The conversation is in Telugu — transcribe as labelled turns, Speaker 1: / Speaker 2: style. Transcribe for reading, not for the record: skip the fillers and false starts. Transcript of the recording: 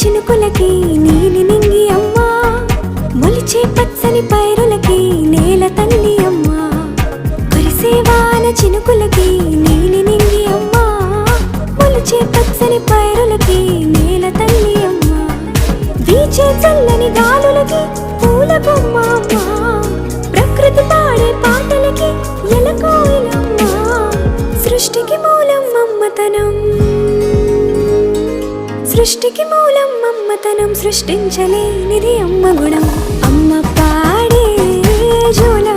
Speaker 1: చినుకులకి నీలి నింగి అమ్మా, మొలిచే పచ్చని పైరులకి నేల తల్లి అమ్మా. కురిసే వాన చినుకులకి నీలి నింగి అమ్మా, మొలిచే పచ్చని పైరులకి నేల తల్లి అమ్మా. వీచే చల్లని గాలులకి పూల బొమ్మ అమ్మా, ప్రకృతి పాడే పాటలకి ఎలకోయిలమ్మా. సృష్టికి మూలం అమ్మతనం, సృష్టికి మూలం అమ్మతనం, సృష్టించలేనిది అమ్మ గుణం. అమ్మ పాడే జోల